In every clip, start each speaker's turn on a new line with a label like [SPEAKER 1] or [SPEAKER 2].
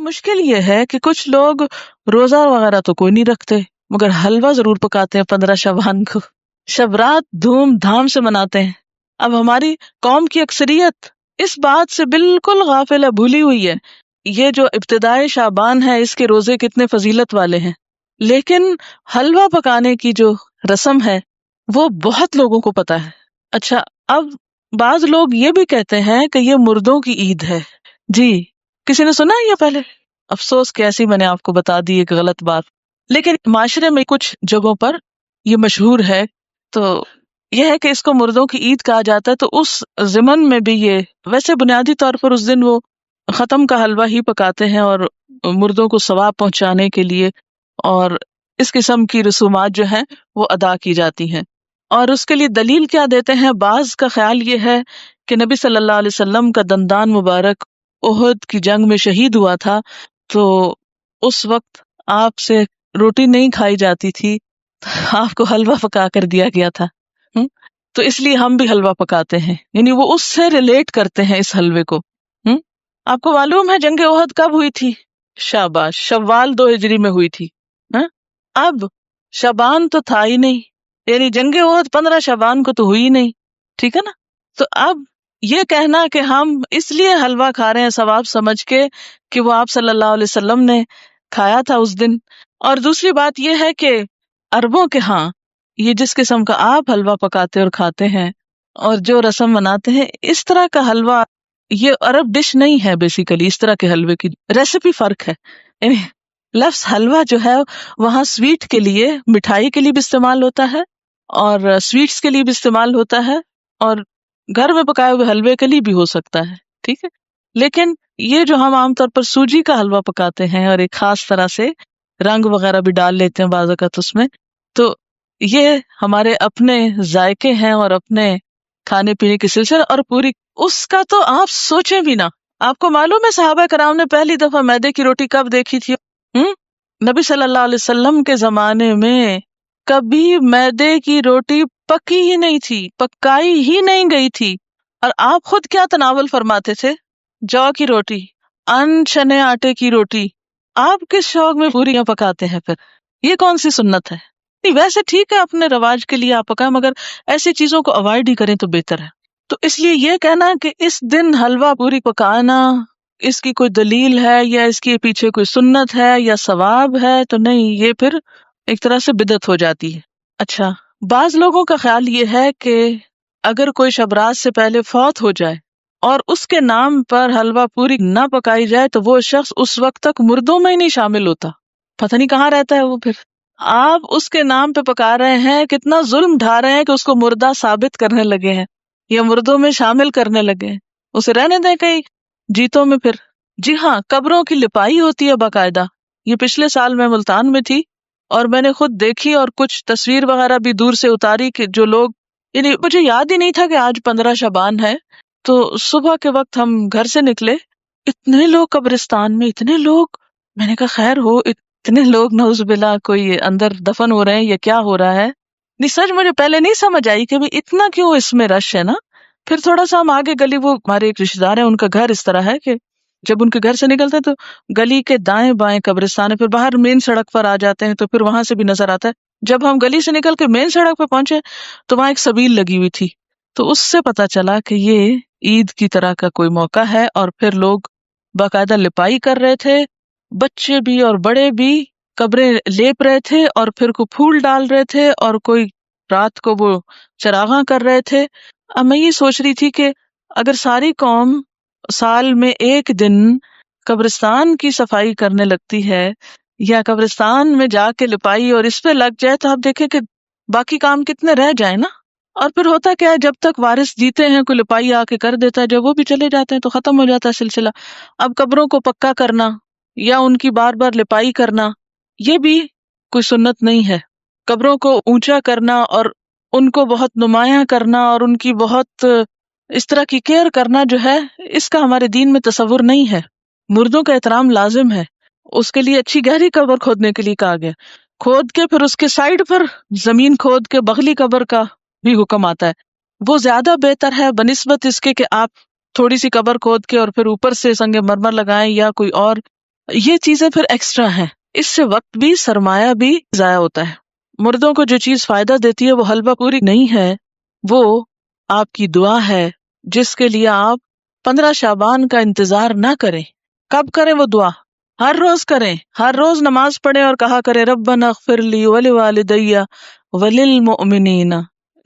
[SPEAKER 1] مشکل یہ ہے کہ کچھ لوگ روزہ وغیرہ تو کوئی نہیں رکھتے مگر حلوہ ضرور پکاتے ہیں 15 شعبان کو، شب رات دھوم دھام سے مناتے ہیں۔ اب ہماری قوم کی اکثریت اس بات سے بالکل غافل ہے، بھولی ہوئی ہے یہ جو ابتدائے شعبان ہے اس کے روزے کتنے فضیلت والے ہیں، لیکن حلوہ پکانے کی جو رسم ہے وہ بہت لوگوں کو پتا ہے۔ اچھا، اب بعض لوگ یہ بھی کہتے ہیں کہ یہ مردوں کی عید ہے۔ جی، کسی نے سنا ہے یہ پہلے؟ افسوس کہ ایسی میں نے آپ کو بتا دی ایک غلط بات، لیکن معاشرے میں کچھ جگہوں پر یہ مشہور ہے، تو یہ ہے کہ اس کو مردوں کی عید کہا جاتا ہے۔ تو اس ضمن میں بھی یہ ویسے بنیادی طور پر اس دن وہ ختم کا حلوہ ہی پکاتے ہیں اور مردوں کو ثواب پہنچانے کے لیے، اور اس قسم کی رسومات جو ہیں وہ ادا کی جاتی ہیں۔ اور اس کے لیے دلیل کیا دیتے ہیں؟ بعض کا خیال یہ ہے کہ نبی صلی اللہ علیہ وسلم کا دندان مبارک احد کی جنگ میں شہید ہوا تھا، تو اس وقت آپ سے روٹی نہیں کھائی جاتی تھی، آپ کو حلوہ پکا کر دیا گیا تھا، تو اس لیے ہم بھی حلوہ پکاتے ہیں، یعنی وہ اس سے ریلیٹ کرتے ہیں اس حلوے کو۔ آپ کو معلوم ہے جنگ احد کب ہوئی تھی؟ شاباش، شوال 2 ہجری میں ہوئی تھی۔ اب شعبان تو تھا ہی نہیں، یعنی جنگ احد 15 شعبان کو تو ہوئی نہیں، ٹھیک ہے نا؟ تو اب یہ کہنا کہ ہم اس لیے حلوہ کھا رہے ہیں ثواب سمجھ کے کہ وہ آپ صلی اللہ علیہ وسلم نے کھایا تھا اس دن، اور دوسری بات یہ ہے کہ عربوں کے ہاں یہ جس قسم کا آپ حلوہ پکاتے اور کھاتے ہیں اور جو رسم مناتے ہیں، اس طرح کا حلوہ یہ عرب ڈش نہیں ہے۔ بیسیکلی اس طرح کے حلوے کی ریسیپی فرق ہے، یعنی لفظ حلوہ جو ہے وہاں سویٹ کے لیے، مٹھائی کے لیے بھی استعمال ہوتا ہے اور سویٹس کے لیے بھی استعمال ہوتا ہے، اور گھر میں پکائے ہوئے حلوے کے لیے بھی ہو سکتا ہے، ٹھیک ہے؟ لیکن یہ جو ہم عام طور پر سوجی کا حلوہ پکاتے ہیں اور ایک خاص طرح سے رنگ وغیرہ بھی ڈال لیتے ہیں بعض اوقات اس میں، تو یہ ہمارے اپنے ذائقے ہیں اور اپنے کھانے پینے کے سلسلے، اور پوری اس کا تو آپ سوچیں بھی نہ۔ آپ کو معلوم ہے صحابہ کرام نے پہلی دفعہ میدے کی روٹی کب دیکھی تھی؟ نبی صلی اللہ علیہ وسلم کے زمانے میں کبھی میدے کی روٹی پکی ہی نہیں تھی، پکائی ہی نہیں گئی تھی، اور آپ خود کیا تناول فرماتے تھے؟ جو کی روٹی، ان چنے آٹے کی روٹی۔ آپ کس شوق میں پوریاں پکاتے ہیں پھر؟ یہ کون سی سنت ہے؟ نہیں، ویسے ٹھیک ہے اپنے رواج کے لیے آپ پکائیں، مگر ایسی چیزوں کو اوائڈ ہی کریں تو بہتر ہے۔ تو اس لیے یہ کہنا کہ اس دن حلوہ پوری پکانا اس کی کوئی دلیل ہے یا اس کے پیچھے کوئی سنت ہے یا ثواب ہے، تو نہیں، یہ پھر ایک طرح سے بدعت ہو جاتی ہے۔ اچھا، بعض لوگوں کا خیال یہ ہے کہ اگر کوئی شب رات سے پہلے فوت ہو جائے اور اس کے نام پر حلوہ پوری نہ پکائی جائے تو وہ شخص اس وقت تک مردوں میں ہی نہیں شامل ہوتا، پتہ نہیں کہاں رہتا ہے وہ پھر۔ آپ اس کے نام پہ پکا رہے ہیں، کتنا ظلم ڈھا رہے ہیں کہ اس کو مردہ ثابت کرنے لگے ہیں یا مردوں میں شامل کرنے لگے ہیں۔ اسے رہنے دیں کہیں جیتوں میں پھر۔ جی ہاں، قبروں کی لپائی ہوتی ہے باقاعدہ۔ یہ پچھلے سال میں ملتان میں تھی اور میں نے خود دیکھی اور کچھ تصویر وغیرہ بھی دور سے اتاری کہ جو لوگ، یعنی مجھے یاد ہی نہیں تھا کہ آج 15 شعبان ہے، تو صبح کے وقت ہم گھر سے نکلے، اتنے لوگ قبرستان میں، اتنے لوگ، میں نے کہا خیر ہو، اتنے لوگ نعوذ باللہ کوئی اندر دفن ہو رہے ہیں یا کیا ہو رہا ہے۔ نہیں، سچ مجھے پہلے نہیں سمجھ آئی کہ اتنا کیوں اس میں رش ہے نا۔ پھر تھوڑا سا ہم آگے گلی، وہ ہمارے ایک رشتے دار ہیں، ان کا گھر اس طرح ہے کہ جب ان کے گھر سے نکلتے ہیں تو گلی کے دائیں بائیں قبرستان ہے، پھر باہر مین سڑک پر آ جاتے ہیں تو پھر وہاں سے بھی نظر آتا ہے۔ جب ہم گلی سے نکل کے مین سڑک پہ پہنچے تو وہاں ایک سبیل لگی ہوئی تھی، تو اس سے پتا چلا کہ یہ عید کی طرح کا کوئی موقع ہے، اور پھر لوگ باقاعدہ لپائی کر رہے تھے، بچے بھی اور بڑے بھی قبریں لیپ رہے تھے، اور پھر کو پھول ڈال رہے تھے، اور کوئی رات کو وہ چراغاں کر رہے تھے۔ اب میں یہ سوچ رہی تھی کہ اگر ساری قوم سال میں ایک دن قبرستان کی صفائی کرنے لگتی ہے یا قبرستان میں جا کے لپائی اور اس پہ لگ جائے، تو آپ دیکھیں کہ باقی کام کتنے رہ جائیں نا۔ اور پھر ہوتا کیا ہے، جب تک وارث جیتے ہیں کوئی لپائی آ کے کر دیتا ہے، جب وہ بھی چلے جاتے ہیں تو ختم ہو جاتا ہے سلسلہ۔ اب قبروں کو پکا کرنا یا ان کی بار بار لپائی کرنا، یہ بھی کوئی سنت نہیں ہے۔ قبروں کو اونچا کرنا اور ان کو بہت نمایاں کرنا اور ان کی بہت اس طرح کی کیئر کرنا جو ہے، اس کا ہمارے دین میں تصور نہیں ہے۔ مردوں کا احترام لازم ہے، اس کے لیے اچھی گہری قبر کھودنے کے لیے کہا گیا، کھود کے پھر اس کے سائڈ پر زمین کھود کے بغلی قبر کا بھی حکم آتا ہے۔ وہ زیادہ بہتر ہے بنسبت اس کے کہ آپ تھوڑی سی قبر کھود کے اور پھر اوپر سے سنگ مرمر لگائیں یا کوئی اور یہ چیزیں پھر ایکسٹرا ہیں. اس سے وقت بھی سرمایہ بھی ضائع ہوتا ہے. مردوں کو جو چیز فائدہ دیتی ہے وہ حلوہ پوری نہیں ہے، وہ آپ کی دعا ہے جس کے لیے آپ 15 شعبان کا انتظار نہ کریں. کب کریں وہ دعا؟ ہر روز کریں. ہر روز نماز پڑھیں اور کہا کریں ربنا اغفر لی ولوالدی وللمؤمنین.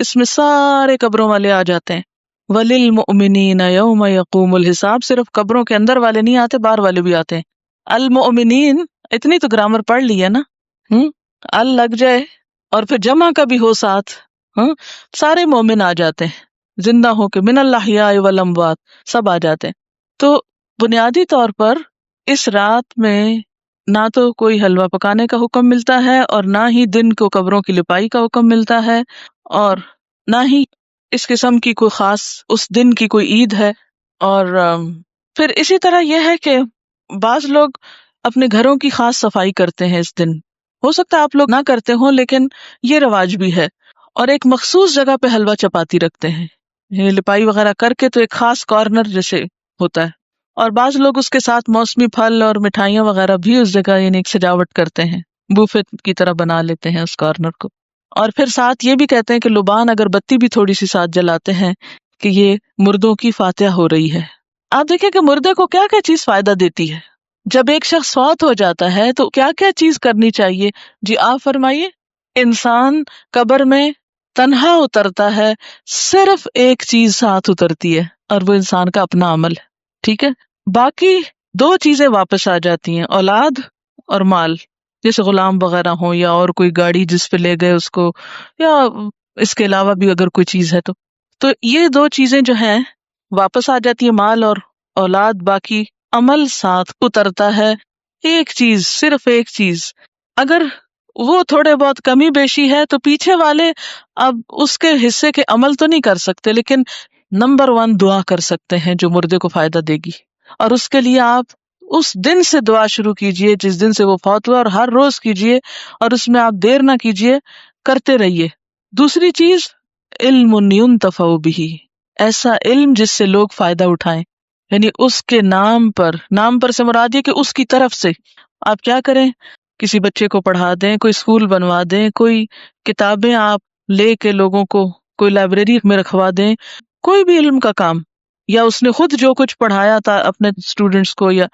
[SPEAKER 1] اس میں سارے قبروں والے آ جاتے ہیں. وللمؤمنین یوم یقوم الحساب. صرف قبروں کے اندر والے نہیں آتے، باہر والے بھی آتے ہیں. المؤمنین، اتنی تو گرامر پڑھ لی ہے نا. ال لگ جائے اور پھر جمع کا بھی ہو ساتھ، سارے مومن آ جاتے ہیں، زندہ ہو کے، من الاحیاء والاموات، سب آ جاتے ہیں. تو بنیادی طور پر اس رات میں نہ تو کوئی حلوہ پکانے کا حکم ملتا ہے اور نہ ہی دن کو قبروں کی لپائی کا حکم ملتا ہے، اور نہ ہی اس قسم کی کوئی خاص اس دن کی کوئی عید ہے. اور پھر اسی طرح یہ ہے کہ بعض لوگ اپنے گھروں کی خاص صفائی کرتے ہیں اس دن. ہو سکتا ہے آپ لوگ نہ کرتے ہوں، لیکن یہ رواج بھی ہے. اور ایک مخصوص جگہ پہ حلوہ چپاتی رکھتے ہیں، یہ لپائی وغیرہ کر کے تو ایک خاص کارنر جیسے ہوتا ہے. اور بعض لوگ اس کے ساتھ موسمی پھل اور مٹھائیاں وغیرہ بھی اس جگہ یعنی ایک سجاوٹ کرتے ہیں، بوفے کی طرح بنا لیتے ہیں اس کارنر کو. اور پھر ساتھ یہ بھی کہتے ہیں کہ لبان اگر بتی بھی تھوڑی سی ساتھ جلاتے ہیں کہ یہ مردوں کی فاتحہ ہو رہی ہے. آپ دیکھیں کہ مردے کو کیا کیا چیز فائدہ دیتی ہے. جب ایک شخص فوت ہو جاتا ہے تو کیا کیا چیز کرنی چاہیے؟ جی آپ فرمائیے. انسان قبر میں تنہا اترتا ہے، صرف ایک چیز ساتھ اترتی ہے اور وہ انسان کا اپنا عمل ہے. ٹھیک ہے، باقی 2 چیزیں واپس آ جاتی ہیں، اولاد اور مال. جیسے غلام وغیرہ ہوں یا اور کوئی گاڑی جس پہ لے گئے اس کو، یا اس کے علاوہ بھی اگر کوئی چیز ہے تو یہ 2 چیزیں جو ہیں واپس آ جاتی ہے، مال اور اولاد. باقی عمل ساتھ اترتا ہے. ایک چیز، صرف ایک چیز، اگر وہ تھوڑے بہت کمی بیشی ہے تو پیچھے والے اب اس کے حصے کے عمل تو نہیں کر سکتے، لیکن نمبر 1 دعا کر سکتے ہیں جو مردے کو فائدہ دے گی. اور اس کے لیے آپ اس دن سے دعا شروع کیجئے جس دن سے وہ فوت ہوا، اور ہر روز کیجئے، اور اس میں آپ دیر نہ کیجئے، کرتے رہیے. دوسری چیز، علم ينتفع به، ایسا علم جس سے لوگ فائدہ اٹھائیں. یعنی اس کے نام پر سے مراد یہ کہ اس کی طرف سے آپ کیا کریں، کسی بچے کو پڑھا دیں، کوئی اسکول بنوا دیں، کوئی کتابیں آپ لے کے لوگوں کو کوئی لائبریری میں رکھوا دیں، کوئی بھی علم کا کام، یا اس نے خود جو کچھ پڑھایا تھا اپنے اسٹوڈینٹس کو، یا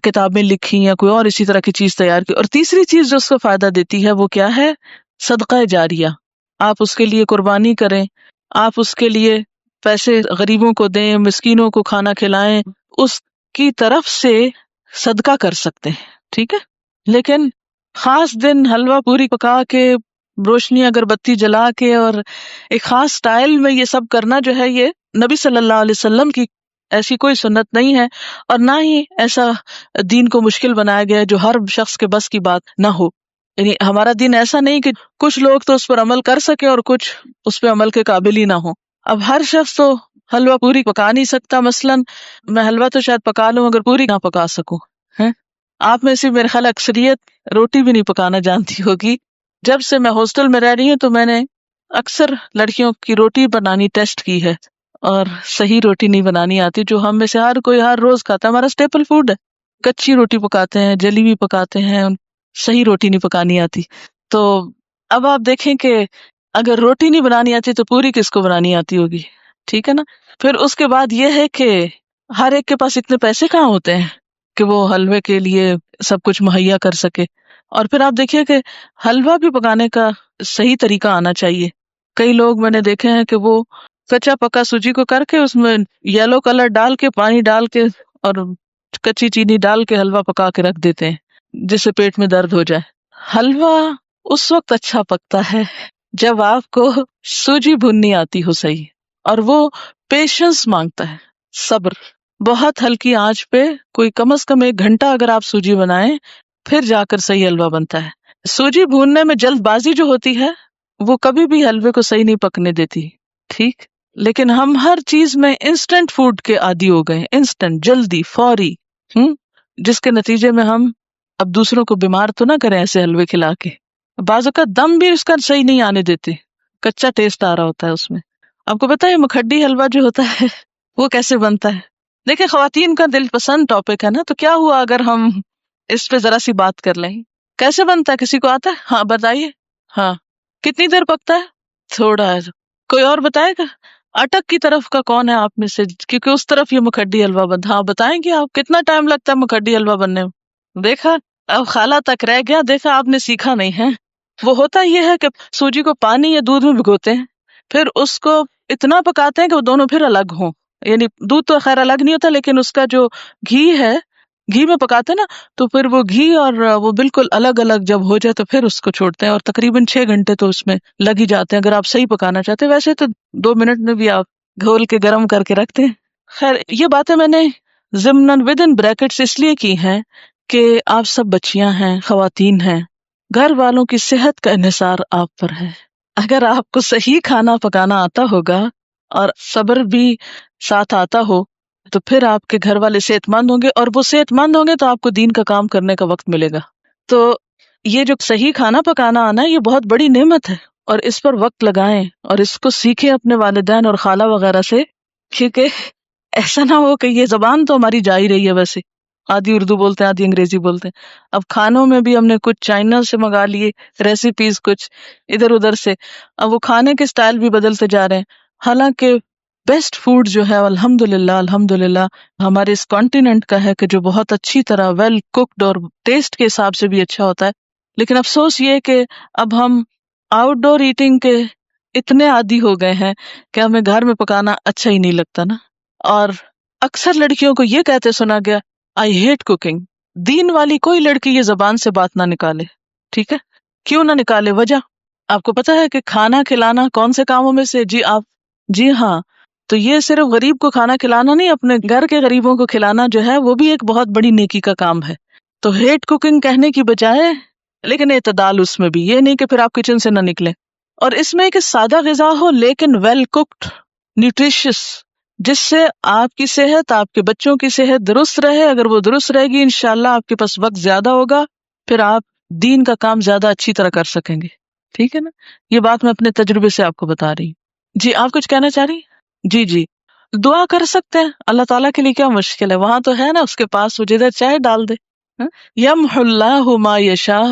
[SPEAKER 1] کتابیں لکھی یا کوئی اور اسی طرح کی چیز تیار کی. اور تیسری چیز جو اس کو فائدہ دیتی ہے وہ کیا ہے؟ صدقہ جاریہ. آپ اس کے لیے قربانی کریں، آپ اس کے لیے پیسے غریبوں کو دیں، مسکینوں کو کھانا کھلائیں، اس کی طرف سے صدقہ کر سکتے ہیں. ٹھیک ہے، لیکن خاص دن حلوہ پوری پکا کے، روشنی اگربتی جلا کے اور ایک خاص سٹائل میں یہ سب کرنا جو ہے، یہ نبی صلی اللہ علیہ وسلم کی ایسی کوئی سنت نہیں ہے، اور نہ ہی ایسا دین کو مشکل بنایا گیا ہے جو ہر شخص کے بس کی بات نہ ہو. یعنی ہمارا دین ایسا نہیں کہ کچھ لوگ تو اس پر عمل کر سکے اور کچھ اس پہ عمل کے قابل ہی نہ ہو. اب ہر شخص تو حلوہ پوری پکا نہیں سکتا. مثلاً میں حلوہ تو شاید پکا لوں اگر پوری نہ پکا سکوں. آپ میں سے میرے خیال اکثریت روٹی بھی نہیں پکانا جانتی ہوگی. جب سے میں ہاسٹل میں رہ رہی ہوں تو میں نے اکثر لڑکیوں کی روٹی بنانی ٹیسٹ کی ہے، اور صحیح روٹی نہیں بنانی آتی، جو ہم میں سے ہر کوئی ہر روز کھاتا ہے. ہمارا اسٹیپل فوڈ ہے. کچی روٹی پکاتے ہیں، جلی بھی پکاتے ہیں، صحیح روٹی نہیں پکانی آتی. تو اب آپ دیکھیں کہ اگر روٹی نہیں بنانی آتی تو پوری کس کو بنانی آتی ہوگی. ٹھیک ہے نا. پھر اس کے بعد یہ ہے کہ ہر ایک کے پاس اتنے پیسے کہاں ہوتے ہیں کہ وہ حلوے کے لیے سب کچھ مہیا کر سکے. اور پھر آپ دیکھیے کہ حلوہ بھی پکانے کا صحیح طریقہ آنا چاہیے. کئی لوگ میں نے دیکھے ہیں کہ وہ کچا پکا سوجی کو کر کے اس میں یلو کلر ڈال کے، پانی ڈال کے اور کچی چینی ڈال کے حلوہ پکا کے رکھ دیتے ہیں جس سے پیٹ میں درد ہو جائے. حلوہ اس وقت اچھا پکتا ہے جب آپ کو سوجی بھوننی آتی ہو صحیح، اور وہ پیشنس مانگتا ہے، صبر. بہت ہلکی آنچ پہ کوئی کم از کم 1 گھنٹہ اگر آپ سوجی بنائیں پھر جا کر صحیح حلوہ بنتا ہے. سوجی بھوننے میں جلد بازی جو ہوتی ہے وہ کبھی بھی حلوے کو صحیح نہیں پکنے دیتی. ٹھیک، لیکن ہم ہر چیز میں انسٹنٹ فوڈ کے عادی ہو گئے، انسٹنٹ، جلدی، فوری، جس کے نتیجے میں ہم اب دوسروں کو بیمار تو نہ کریں ایسے حلوے کھلا کے. بعض اوقات دم بھی اس کا صحیح نہیں آنے دیتے، کچا ٹیسٹ آ رہا ہوتا ہے اس میں. آپ کو پتا ہے مکھڈی حلوہ جو ہوتا ہے وہ کیسے بنتا ہے؟ دیکھیں خواتین کا دل پسند ٹاپک ہے نا، تو کیا ہوا اگر ہم اس پہ ذرا سی بات کر لیں. کیسے بنتا ہے کسی کو آتا ہے؟ ہاں بتائیے. ہاں کتنی دیر پکتا ہے؟ تھوڑا ہے. کوئی اور بتائے گا؟ اٹک کی طرف کا کون ہے آپ میں سے؟ کیونکہ اس طرف یہ مکھڈی حلوہ بنتا. ہاں بتائیں گے آپ کتنا ٹائم لگتا ہے مکھڈی حلوہ بننے میں؟ دیکھا، اب خالہ تک رہ گیا. دیکھا آپ نے سیکھا نہیں ہے. وہ ہوتا یہ ہے کہ سوجی کو پانی یا دودھ میں بھگوتے ہیں، پھر اس کو اتنا پکاتے ہیں کہ وہ دونوں پھر الگ ہوں. یعنی دودھ تو خیر الگ نہیں ہوتا، لیکن اس کا جو گھی ہے، گھی میں پکاتے ہیں نا، تو پھر وہ گھی اور وہ بالکل الگ الگ جب ہو جائے تو پھر اس کو چھوڑتے ہیں. اور تقریباً 6 گھنٹے تو اس میں لگ ہی جاتے ہیں اگر آپ صحیح پکانا چاہتے ہیں. ویسے تو 2 منٹ میں بھی آپ گھول کے گرم کر کے رکھتے ہیں. خیر یہ باتیں میں نے ضمن ود ان بریکٹس اس لیے کی ہیں کہ آپ سب بچیاں ہیں، خواتین ہیں، گھر والوں کی صحت کا انحصار آپ پر ہے. اگر آپ کو صحیح کھانا پکانا آتا ہوگا اور صبر بھی ساتھ آتا ہو تو پھر آپ کے گھر والے صحت مند ہوں گے، اور وہ صحت مند ہوں گے تو آپ کو دین کا کام کرنے کا وقت ملے گا. تو یہ جو صحیح کھانا پکانا آنا یہ بہت بڑی نعمت ہے، اور اس پر وقت لگائیں اور اس کو سیکھیں اپنے والدین اور خالہ وغیرہ سے، کیونکہ ایسا نہ ہو کہ یہ زبان تو ہماری جا ہی رہی ہے، ویسے آدھی اردو بولتے ہیں آدھی انگریزی بولتے ہیں. اب کھانوں میں بھی ہم نے کچھ چائنا سے منگا لیے ریسیپیز، کچھ ادھر ادھر سے. اب وہ کھانے کے سٹائل بھی بدلتے جا رہے ہیں. حالانکہ بیسٹ فوڈ جو ہے الحمدللہ ہمارے اس کانٹیننٹ کا ہے، کہ جو بہت اچھی طرح ویل کوکڈ اور ٹیسٹ کے حساب سے بھی اچھا ہوتا ہے. لیکن افسوس یہ کہ اب ہم آؤٹ ڈور ایٹنگ کے اتنے عادی ہو گئے ہیں کہ ہمیں گھر میں پکانا اچھا ہی نہیں لگتا نا. اور اکثر لڑکیوں کو یہ کہتے سنا گیا آئی ہیٹ کوکنگ. دین والی کوئی لڑکی یہ زبان سے بات نہ نکالے، ٹھیک ہے؟ کیوں نہ نکالے؟ وجہ آپ کو پتا ہے کہ کھانا کھلانا کون سے کاموں میں سے؟ جی ہاں، تو یہ صرف غریب کو کھانا کھلانا نہیں، اپنے گھر کے غریبوں کو کھلانا جو ہے وہ بھی ایک بہت بڑی نیکی کا کام ہے. تو ہیٹ کوکنگ کہنے کی بجائے، لیکن اعتدال اس میں بھی، یہ نہیں کہ پھر آپ کچن سے نہ نکلیں. اور اس میں کہ سادہ غذا ہو لیکن ویل کوکڈ، نیوٹریشس، جس سے آپ کی صحت، آپ کے بچوں کی صحت درست رہے. اگر وہ درست رہے گی انشاءاللہ آپ کے پاس وقت زیادہ ہوگا، پھر آپ دین کا کام زیادہ اچھی طرح کر سکیں گے. ٹھیک ہے نا؟ یہ بات میں اپنے تجربے سے آپ کو بتا رہی ہوں. جی آپ کچھ کہنا چاہ رہی؟ جی دعا کر سکتے ہیں. اللہ تعالیٰ کے لیے کیا مشکل ہے؟ وہاں تو ہے نا اس کے پاس، وہ جدھر چاہے ڈال دے. یمحو اللہ ما یشاء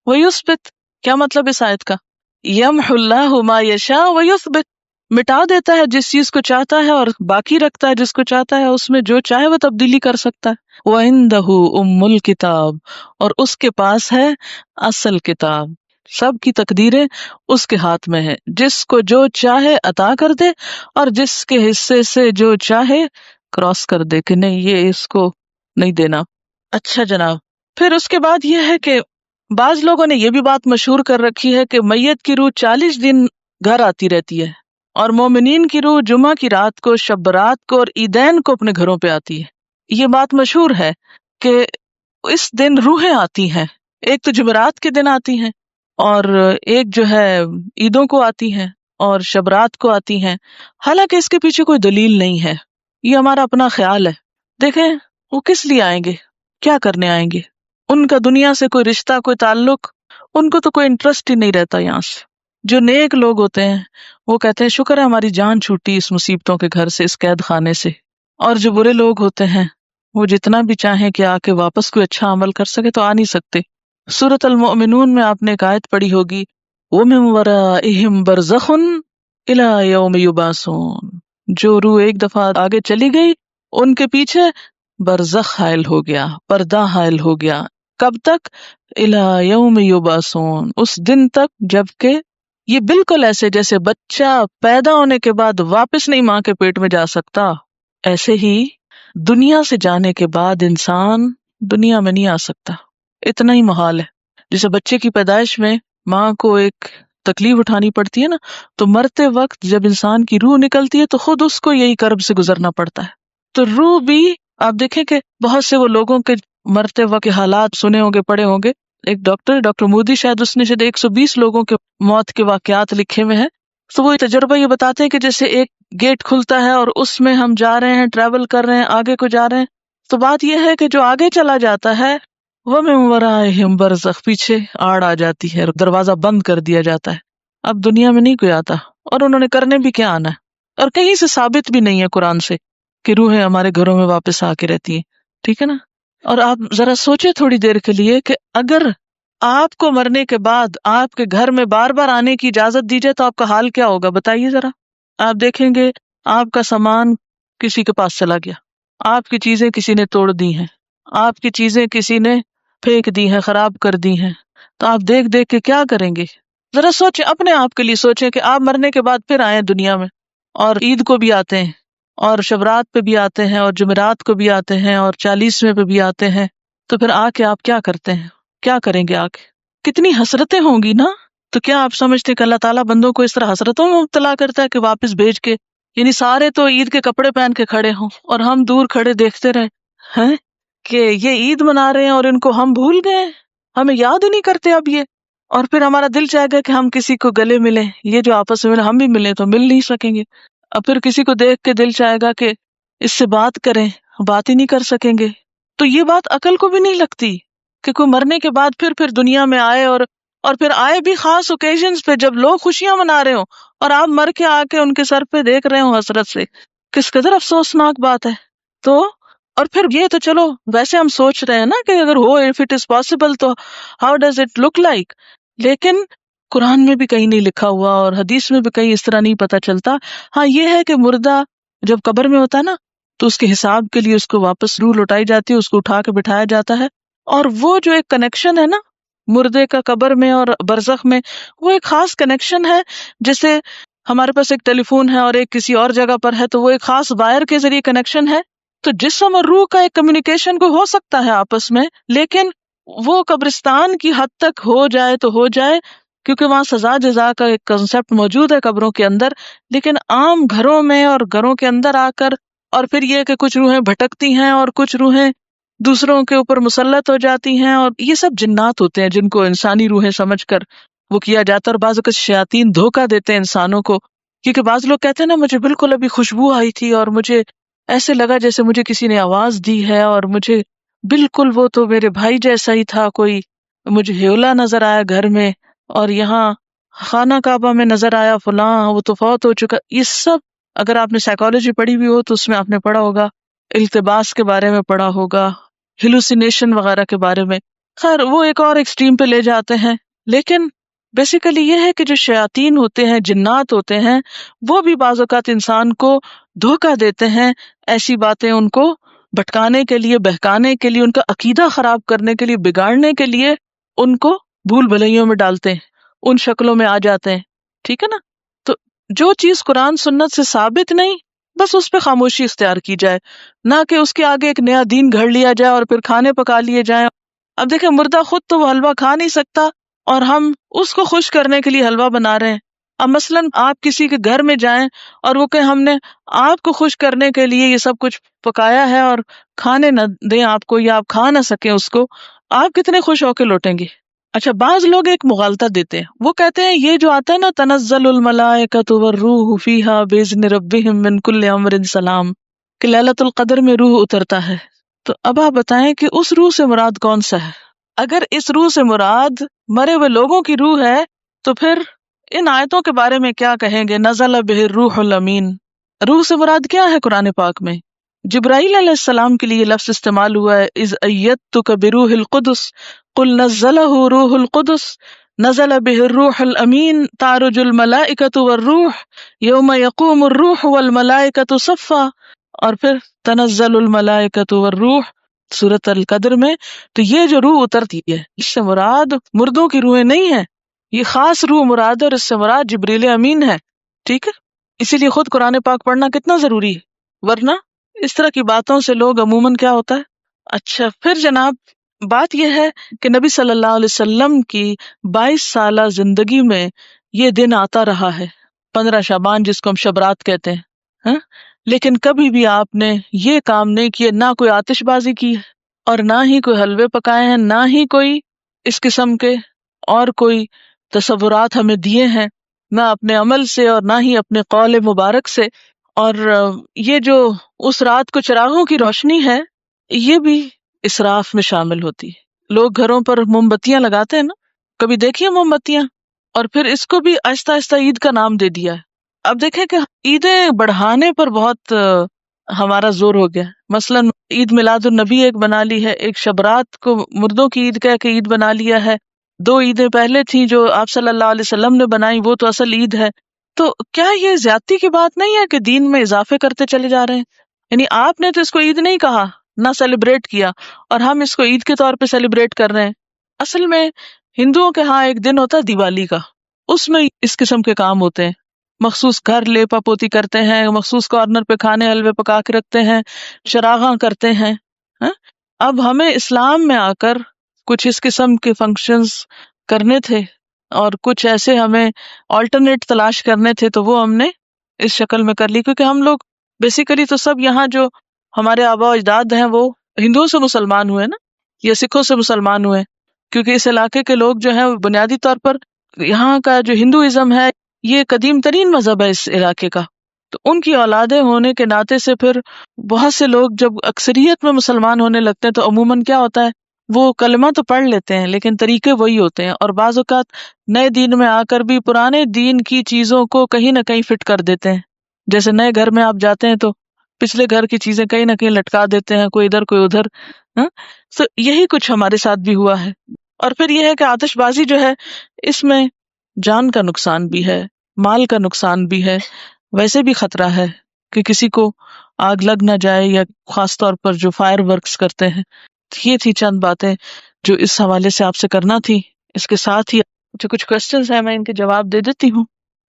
[SPEAKER 1] ویثبت. کیا مطلب اس آیت کا؟ یمحو اللہ ما یشاء ویثبت، مٹا دیتا ہے جس چیز کو چاہتا ہے اور باقی رکھتا ہے جس کو چاہتا ہے. اس میں جو چاہے وہ تبدیلی کر سکتا ہے. وَعِندَهُ أُمُّ الْكِتَابِ، اور اس کے پاس ہے اصل کتاب. سب کی تقدیریں اس کے ہاتھ میں ہے. جس کو جو چاہے عطا کر دے، اور جس کے حصے سے جو چاہے کراس کر دے کہ نہیں یہ اس کو نہیں دینا. اچھا جناب، پھر اس کے بعد یہ ہے کہ بعض لوگوں نے یہ بھی بات مشہور کر رکھی ہے کہ میت کی روح 40 دن گھر آتی رہتی ہے، اور مومنین کی روح جمعہ کی رات کو، شب برات کو اور عیدین کو اپنے گھروں پہ آتی ہے. یہ بات مشہور ہے کہ اس دن روحیں آتی ہیں. ایک تو جمعرات کے دن آتی ہیں، اور ایک جو ہے عیدوں کو آتی ہیں اور شبرات کو آتی ہیں. حالانکہ اس کے پیچھے کوئی دلیل نہیں ہے، یہ ہمارا اپنا خیال ہے. دیکھیں وہ کس لیے آئیں گے، کیا کرنے آئیں گے؟ ان کا دنیا سے کوئی رشتہ، کوئی تعلق، ان کو تو کوئی انٹرسٹ ہی نہیں رہتا یہاں سے. جو نیک لوگ ہوتے ہیں وہ کہتے ہیں شکر ہے ہماری جان چھوٹی اس مصیبتوں کے گھر سے، اس قید خانے سے. اور جو برے لوگ ہوتے ہیں وہ جتنا بھی چاہیں کہ آ کے واپس کوئی اچھا عمل کر سکے تو آ نہیں سکتے. سورۃ المؤمنون میں آپ نے ایک آیت پڑھی ہوگی، وَمِن وَرَائِهِمْ بَرْزَخٌ إِلَىٰ يَوْمِ يُبْعَثُونَ. جو روح ایک دفعہ آگے چلی گئی ان کے پیچھے برزخ حائل ہو گیا، پردہ حائل ہو گیا. کب تک؟ إِلَىٰ يَوْمِ يُبْعَثُونَ، اس دن تک جب کہ یہ بالکل ایسے جیسے بچہ پیدا ہونے کے بعد واپس نہیں ماں کے پیٹ میں جا سکتا، ایسے ہی دنیا سے جانے کے بعد انسان دنیا میں نہیں آ سکتا. اتنا ہی محال ہے. جیسے بچے کی پیدائش میں ماں کو ایک تکلیف اٹھانی پڑتی ہے نا، تو مرتے وقت جب انسان کی روح نکلتی ہے تو خود اس کو یہی کرب سے گزرنا پڑتا ہے. تو روح بھی آپ دیکھیں کہ بہت سے وہ لوگوں کے مرتے وقت کے حالات سنے ہوں گے، پڑھے ہوں گے. ایک ڈاکٹر مودی شاید اس نے 120 لوگوں کے موت کے واقعات لکھے ہوئے ہیں. تو وہ تجربہ یہ بتاتے ہیں کہ جیسے ایک گیٹ کھلتا ہے اور اس میں ہم جا رہے ہیں، ٹریول کر رہے ہیں، آگے کو جا رہے ہیں. تو بات یہ ہے کہ جو آگے چلا جاتا ہے وہ من ورائہم برزخ، پیچھے آڑ آ جاتی ہے، دروازہ بند کر دیا جاتا ہے. اب دنیا میں نہیں کوئی آتا، اور انہوں نے کرنے بھی کیا آنا ہے، اور کہیں سے ثابت بھی نہیں ہے قرآن سے کہ روحیں ہمارے گھروں میں واپس آ کے رہتی ہیں. ٹھیک ہے نا؟ اور آپ ذرا سوچے تھوڑی دیر کے لیے کہ اگر آپ کو مرنے کے بعد آپ کے گھر میں بار بار آنے کی اجازت دی جائے تو آپ کا حال کیا ہوگا، بتائیے ذرا. آپ دیکھیں گے آپ کا سامان کسی کے پاس چلا گیا، آپ کی چیزیں کسی نے توڑ دی ہیں، آپ کی چیزیں کسی نے پھینک دی ہیں، خراب کر دی ہیں، تو آپ دیکھ دیکھ کے کیا کریں گے؟ ذرا سوچیں، اپنے آپ کے لیے سوچیں کہ آپ مرنے کے بعد پھر آئے دنیا میں، اور عید کو بھی آتے ہیں، اور شبرات پہ بھی آتے ہیں، اور جمعرات کو بھی آتے ہیں، اور 40ویں پہ بھی آتے ہیں، تو پھر آ کے آپ کیا کرتے ہیں؟ کیا کریں گے آ کے؟ کتنی حسرتیں ہوں گی نا. تو کیا آپ سمجھتے ہیں کہ اللہ تعالیٰ بندوں کو اس طرح حسرتوں میں مبتلا کرتا ہے کہ واپس بھیج کے، یعنی سارے تو عید کے کپڑے پہن کے کھڑے ہوں اور ہم دور کھڑے دیکھتے رہے ہیں کہ یہ عید منا رہے ہیں اور ان کو ہم بھول گئے، ہمیں یاد ہی نہیں کرتے اب یہ. اور پھر ہمارا دل چاہے گا کہ ہم کسی کو گلے ملیں، یہ جو آپس میں ہم بھی ملیں تو مل نہیں سکیں گے. اور پھر کسی کو دیکھ کے دل چاہے گا کہ اس سے بات کریں، بات ہی نہیں کر سکیں گے. تو یہ بات عقل کو بھی نہیں لگتی کہ کوئی مرنے کے بعد پھر دنیا میں آئے، اور پھر آئے بھی خاص اوکیزنز پہ جب لوگ خوشیاں منا رہے ہوں، اور آپ مر کے آ کے ان کے سر پہ دیکھ رہے ہوں حسرت سے. کس قدر افسوسناک بات ہے. تو اور پھر یہ تو چلو ویسے ہم سوچ رہے ہیں نا کہ اگر ہو، اف اٹ از پاسبل، تو how does it look like. لیکن قرآن میں بھی کہیں نہیں لکھا ہوا اور حدیث میں بھی کہیں اس طرح نہیں پتا چلتا. ہاں یہ ہے کہ مردہ جب قبر میں ہوتا ہے نا تو اس کے حساب کے لیے اس کو واپس روح لوٹائی جاتی ہے، اس کو اٹھا کے بٹھایا جاتا ہے. اور وہ جو ایک کنیکشن ہے نا مردے کا قبر میں اور برزخ میں، وہ ایک خاص کنیکشن ہے. جیسے ہمارے پاس ایک ٹیلی فون ہے اور ایک کسی اور جگہ پر ہے، تو وہ ایک خاص وائر کے ذریعے کنیکشن ہے. تو جسم اور روح کا ایک کمیونیکیشن کو ہو سکتا ہے آپس میں، لیکن وہ قبرستان کی حد تک ہو جائے تو ہو جائے، کیونکہ وہاں سزا جزا کا ایک کنسپٹ موجود ہے قبروں کے اندر. لیکن عام گھروں میں اور گھروں کے اندر آ کر، اور پھر یہ کہ کچھ روحیں بھٹکتی ہیں اور کچھ روحیں دوسروں کے اوپر مسلط ہو جاتی ہیں، اور یہ سب جنات ہوتے ہیں جن کو انسانی روحیں سمجھ کر وہ کیا جاتا ہے. اور بعض اوقات شیاطین دھوکہ دیتے ہیں انسانوں کو، کیونکہ بعض لوگ کہتے ہیں نا مجھے بالکل ابھی خوشبو آئی تھی اور مجھے ایسے لگا جیسے مجھے کسی نے آواز دی ہے، اور مجھے بالکل وہ تو میرے بھائی جیسا ہی تھا، کوئی مجھے ہیولا نظر آیا گھر میں، اور یہاں خانہ کعبہ میں نظر آیا فلاں، وہ تو فوت ہو چکا. یہ سب اگر آپ نے سائیکالوجی پڑھی ہوئی ہو تو اس میں آپ نے پڑھا ہوگا، التباس کے بارے میں پڑھا ہوگا، ہیلوسینیشن وغیرہ کے بارے میں. خیر وہ ایک اور ایکسٹریم پہ لے جاتے ہیں. لیکن بیسیکلی یہ ہے کہ جو شیاطین ہوتے ہیں، جنات ہوتے ہیں، وہ بھی بعض اوقات انسان کو دھوکہ دیتے ہیں، ایسی باتیں ان کو بھٹکانے کے لیے، بہکانے کے لیے، ان کا عقیدہ خراب کرنے کے لیے، بگاڑنے کے لیے ان کو بھول بھلائیوں میں ڈالتے ہیں، ان شکلوں میں آ جاتے ہیں. ٹھیک ہے نا؟ تو جو چیز قرآن سنت سے ثابت نہیں، بس اس پہ خاموشی اختیار کی جائے، نہ کہ اس کے آگے ایک نیا دین گھڑ لیا جائے اور پھر کھانے پکا لیے جائیں. اب دیکھیں مردہ خود تو وہ حلوہ کھا نہیں سکتا اور ہم اس کو خوش کرنے کے لیے حلوہ بنا رہے ہیں. اب مثلاً آپ کسی کے گھر میں جائیں اور وہ کہیں ہم نے آپ کو خوش کرنے کے لیے یہ سب کچھ پکایا ہے اور کھانے نہ دیں آپ کو، یا آپ کھا نہ سکیں اس کو، آپ کتنے خوش ہو کے لوٹیں گے؟ اچھا بعض لوگ ایک مغالطہ دیتے ہیں، وہ کہتے ہیں یہ جو آتا ہے نا تنزل الملائکۃ والروح فیہا باذن ربہم من کل امر سلام، کہ لیلۃ القدر میں روح اترتا ہے. تو اب آپ بتائیں کہ اس روح سے مراد کون سا ہے؟ اگر اس روح سے مراد مرے ہوئے لوگوں کی روح ہے تو پھر ان آیتوں کے بارے میں کیا کہیں گے؟ نزل بہ الروح الامین، روح سے مراد کیا ہے قرآن پاک میں؟ جبرائیل علیہ السلام کے لیے یہ لفظ استعمال ہوا ہے، اذ ایدتک بروح القدس قل نزلہ روح القدس نزل بہ الروح الامین تعرج الملائکۃ والروح یوم یقوم الروح والملائکۃ صفا. اور پھر تنزل الملائکۃ والروح سورۃ القدر میں. تو یہ جو روح اترتی ہے اس سے مراد مردوں کی روحیں نہیں ہیں، یہ خاص روح مراد ہے، اور اس سے مراد جبریل امین ہے. ٹھیک ہے، اسی لیے خود قرآن پاک پڑھنا کتنا ضروری ہے، ورنہ اس طرح کی باتوں سے لوگ عموماً کیا ہوتا ہے. اچھا پھر جناب بات یہ ہے کہ نبی صلی اللہ علیہ وسلم کی 22 سالہ زندگی میں یہ دن آتا رہا ہے، 15 شعبان جس کو ہم شبرات کہتے ہیں. ہاں لیکن کبھی بھی آپ نے یہ کام نہیں کیے، نہ کوئی آتش بازی کی ہے اور نہ ہی کوئی حلوے پکائے ہیں، نہ ہی کوئی اس قسم کے اور کوئی تصورات ہمیں دیے ہیں، نہ اپنے عمل سے اور نہ ہی اپنے قول مبارک سے. اور یہ جو اس رات کو چراغوں کی روشنی ہے یہ بھی اسراف میں شامل ہوتی ہے. لوگ گھروں پر موم بتیاں لگاتے ہیں نا، کبھی دیکھیے موم بتیاں، اور پھر اس کو بھی آہستہ آہستہ عید کا نام دے دیا ہے. اب دیکھیں کہ عیدیں بڑھانے پر بہت ہمارا زور ہو گیا. مثلاً عید میلاد النبی ایک بنا لی ہے، ایک شبرات کو مردوں کی عید کہہ کے عید بنا لیا ہے. 2 عیدیں پہلے تھیں جو آپ صلی اللہ علیہ وسلم نے بنائی، وہ تو اصل عید ہے. تو کیا یہ زیادتی کی بات نہیں ہے کہ دین میں اضافے کرتے چلے جا رہے ہیں؟ یعنی آپ نے تو اس کو عید نہیں کہا، نہ سیلیبریٹ کیا، اور ہم اس کو عید کے طور پہ سیلیبریٹ کر رہے ہیں. اصل میں ہندوؤں کے ہاں ایک دن ہوتا ہے دیوالی کا، اس میں اس قسم کے کام ہوتے ہیں. مخصوص گھر لیپا پوتی کرتے ہیں، مخصوص کارنر پہ کھانے حلوے پکا کے رکھتے ہیں، چراغاں کرتے ہیں. ہاں؟ اب ہمیں اسلام میں آ کر کچھ اس قسم کے فنکشنز کرنے تھے اور کچھ ایسے ہمیں آلٹرنیٹ تلاش کرنے تھے، تو وہ ہم نے اس شکل میں کر لی. کیونکہ ہم لوگ بیسیکلی تو سب یہاں جو ہمارے آبا و اجداد ہیں وہ ہندوؤں سے مسلمان ہوئے نا، یا سکھوں سے مسلمان ہوئے. کیونکہ اس علاقے کے لوگ جو ہیں وہ بنیادی طور پر یہاں کا جو ہندوازم ہے یہ قدیم ترین مذہب ہے اس علاقے کا. تو ان کی اولادیں ہونے کے ناطے سے پھر بہت سے لوگ جب اکثریت میں مسلمان ہونے لگتے ہیں تو عموماً کیا ہوتا ہے، وہ کلمہ تو پڑھ لیتے ہیں لیکن طریقے وہی ہوتے ہیں، اور بعض اوقات نئے دین میں آ کر بھی پرانے دین کی چیزوں کو کہیں نہ کہیں فٹ کر دیتے ہیں. جیسے نئے گھر میں آپ جاتے ہیں تو پچھلے گھر کی چیزیں کہیں نہ کہیں لٹکا دیتے ہیں، کوئی ادھر کوئی ادھر. ہاں، تو یہی کچھ ہمارے ساتھ بھی ہوا ہے. اور پھر یہ ہے کہ آتش بازی جو ہے اس میں جان کا نقصان بھی ہے، مال کا نقصان بھی ہے، ویسے بھی خطرہ ہے کہ کسی کو آگ لگ نہ جائے، یا خاص طور پر جو فائر ورکس کرتے ہیں. یہ تھی چند باتیں جو اس حوالے سے آپ سے کرنا تھی. اس کے ساتھ ہی جو کچھ کوشچنز ہیں میں ان کے جواب دے دیتی ہوں.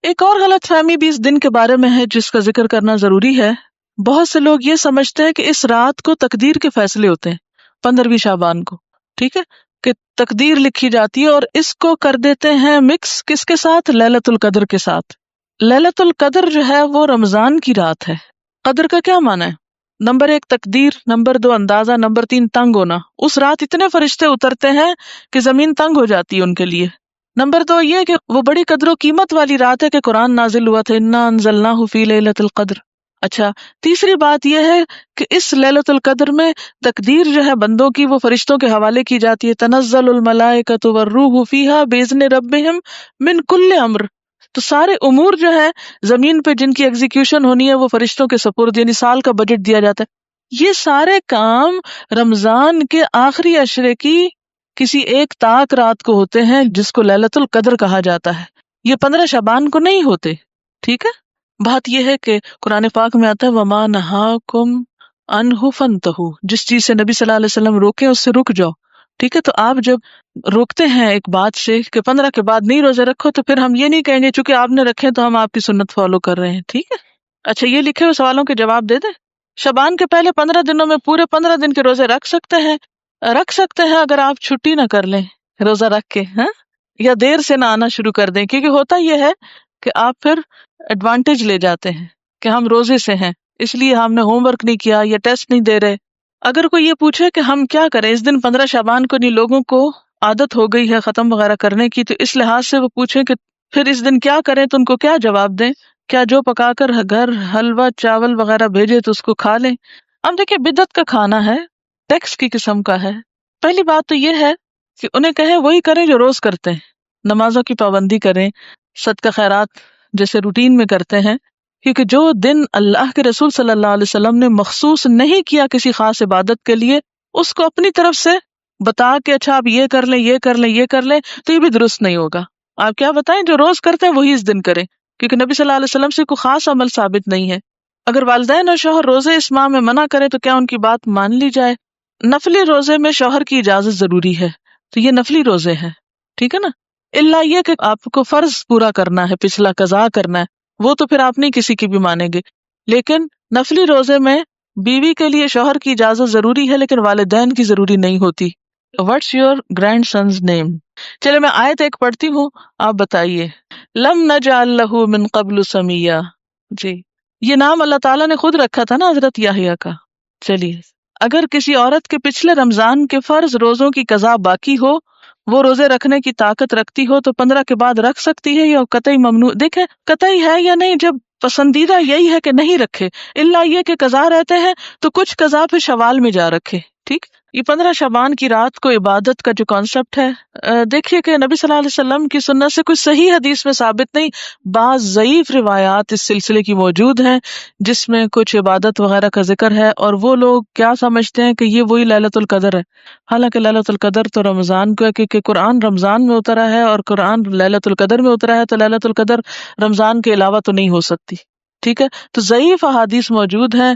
[SPEAKER 1] ایک اور غلط فہمی بھی اس دن کے بارے میں ہے جس کا ذکر کرنا ضروری ہے. بہت سے لوگ یہ سمجھتے ہیں کہ اس رات کو تقدیر کے فیصلے ہوتے ہیں، 15ویں شعبان کو، ٹھیک ہے، کہ تقدیر لکھی جاتی ہے، اور اس کو کر دیتے ہیں مکس کس کے ساتھ؟ للیلۃ القدر کے ساتھ. للیلۃ القدر جو ہے وہ رمضان کی رات ہے. قدر کا کیا معنی ہے؟ نمبر 1 تقدیر، نمبر 2 اندازہ، نمبر 3 تنگ ہونا. اس رات اتنے فرشتے اترتے ہیں کہ زمین تنگ ہو جاتی ہے ان کے لیے. نمبر 2 یہ کہ وہ بڑی قدر و قیمت والی رات ہے کہ قرآن نازل ہوا تھا، انا انزلناہ فی لیلۃ القدر. اچھا، تیسری بات یہ ہے کہ اس لیلۃ القدر میں تقدیر جو ہے بندوں کی وہ فرشتوں کے حوالے کی جاتی ہے. تنزل الملائکۃ والروح فیہا باذن ربہم من کل امر. تو سارے امور جو ہے زمین پہ جن کی ایگزیکیوشن ہونی ہے وہ فرشتوں کے سپرد، یعنی سال کا بجٹ دیا جاتا ہے. یہ سارے کام رمضان کے آخری عشرے کی کسی ایک طاق رات کو ہوتے ہیں جس کو لیلۃ القدر کہا جاتا ہے. یہ 15 شعبان کو نہیں ہوتے. ٹھیک ہے، بات یہ ہے کہ قرآن پاک میں آتا ہے وَمَا نَهَاكُمْ عَنْهُ فَانْتَهُوا، جس چیز سے نبی صلی اللہ علیہ وسلم روکے اس سے رک جاؤ. ٹھیک ہے، تو آپ جب روکتے ہیں ایک بات سے کہ 15 کے بعد نہیں روزے رکھو، تو پھر ہم یہ نہیں کہیں گے چونکہ آپ نے رکھے تو ہم آپ کی سنت فالو کر رہے ہیں. ٹھیک ہے، اچھا یہ لکھے ہوئے سوالوں کے جواب دے دیں. شعبان کے پہلے 15 دنوں میں پورے 15 دن کے روزے رکھ سکتے ہیں اگر آپ چھٹی نہ کر لیں روزہ رکھ کے، ہاں، یا دیر سے نہ آنا شروع کر دیں. کیونکہ ہوتا یہ ہے کہ آپ پھر ایڈوانٹیج لے جاتے ہیں کہ ہم روزے سے ہیں اس لیے ہم نے ہوم ورک نہیں کیا یا ٹیسٹ نہیں دے رہے. اگر کوئی یہ پوچھے کہ ہم کیا کریں اس دن 15 شعبان کو، نہیں لوگوں کو عادت ہو گئی ہے ختم وغیرہ کرنے کی، تو اس لحاظ سے وہ پوچھیں کہ پھر اس دن کیا کریں، تو ان کو کیا جواب دیں؟ کیا جو پکا کر گھر حلوہ چاول وغیرہ بھیجے تو اس کو کھا لیں؟ اب دیکھیں بدعت کا کھانا ہے، ٹیکس کی قسم کا ہے. پہلی بات تو یہ ہے کہ انہیں کہیں وہی کریں جو روز کرتے ہیں، نمازوں کی پابندی کریں، صدقہ خیرات جیسے روٹین میں کرتے ہیں. کیونکہ جو دن اللہ کے رسول صلی اللہ علیہ وسلم نے مخصوص نہیں کیا کسی خاص عبادت کے لیے، اس کو اپنی طرف سے بتا کے اچھا آپ یہ کر لیں یہ کر لیں یہ کر لیں، تو یہ بھی درست نہیں ہوگا. آپ کیا بتائیں جو روز کرتے ہیں وہی اس دن کریں، کیونکہ نبی صلی اللہ علیہ وسلم سے کوئی خاص عمل ثابت نہیں ہے. اگر والدین اور شوہر روزے اس ماہ میں منع کرے تو کیا ان کی بات مان لی جائے؟ نفلی روزے میں شوہر کی اجازت ضروری ہے، تو یہ نفلی روزے ہیں، ٹھیک ہے نا. اللہ یہ کہ آپ کو فرض پورا کرنا ہے، پچھلا قضا کرنا ہے، وہ تو پھر آپ نہیں کسی کی بھی مانیں گے. لیکن نفلی روزے میں بیوی کے لیے شوہر کی اجازت ضروری ہے لیکن والدین کی ضروری نہیں ہوتی. واٹس یور گرینڈ سنز نیم؟ چلے میں آیت ایک پڑھتی ہوں، آپ بتائیے. لم نجعل لہ من قبل سمیہ. جی، یہ نام اللہ تعالیٰ نے خود رکھا تھا نا حضرت یحییٰ کا. چلیے، اگر کسی عورت کے پچھلے رمضان کے فرض روزوں کی قضا باقی ہو، وہ روزے رکھنے کی طاقت رکھتی ہو، تو 15 کے بعد رکھ سکتی ہے یا قطعی ممنوع؟ دیکھیں قطعی ہے یا نہیں، جب پسندیدہ یہی ہے کہ نہیں رکھے، الا یہ کہ قضا رہتے ہیں تو کچھ قضا پھر شوال میں جا رکھے. ٹھیک، یہ 15 شعبان کی رات کو عبادت کا جو کانسیپٹ ہے، دیکھیے کہ نبی صلی اللہ علیہ وسلم کی سنت سے کوئی صحیح حدیث میں ثابت نہیں، بعض ضعیف روایات اس سلسلے کی موجود ہیں جس میں کچھ عبادت وغیرہ کا ذکر ہے، اور وہ لوگ کیا سمجھتے ہیں کہ یہ وہی لیلۃ القدر ہے، حالانکہ لیلۃ القدر تو رمضان کو ہے، کیونکہ قرآن رمضان میں اترا ہے اور قرآن لیلۃ القدر میں اترا ہے، تو لیلۃ القدر رمضان کے علاوہ تو نہیں ہو سکتی. ٹھیک ہے، تو ضعیف احادیث موجود ہیں،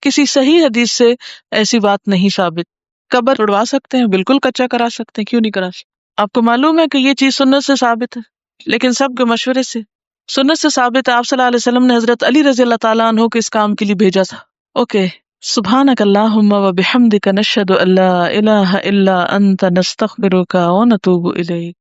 [SPEAKER 1] کسی صحیح حدیث سے ایسی بات نہیں ثابت. قبر اڑوا سکتے ہیں، بالکل کچا کرا سکتے ہیں، کیوں نہیں کرا سکتے؟ آپ کو معلوم ہے کہ یہ چیز سنت سے ثابت ہے، لیکن سب کے مشورے سے سنت سے ثابت ہے. آپ صلی اللہ علیہ وسلم نے حضرت علی رضی اللہ تعالیٰ عنہ کو اس کام کے لیے بھیجا تھا. اوکے، سبحانک اللہم و بحمدک نشہد ان لا الہ الا انت نستغفرک و نتوب الیک.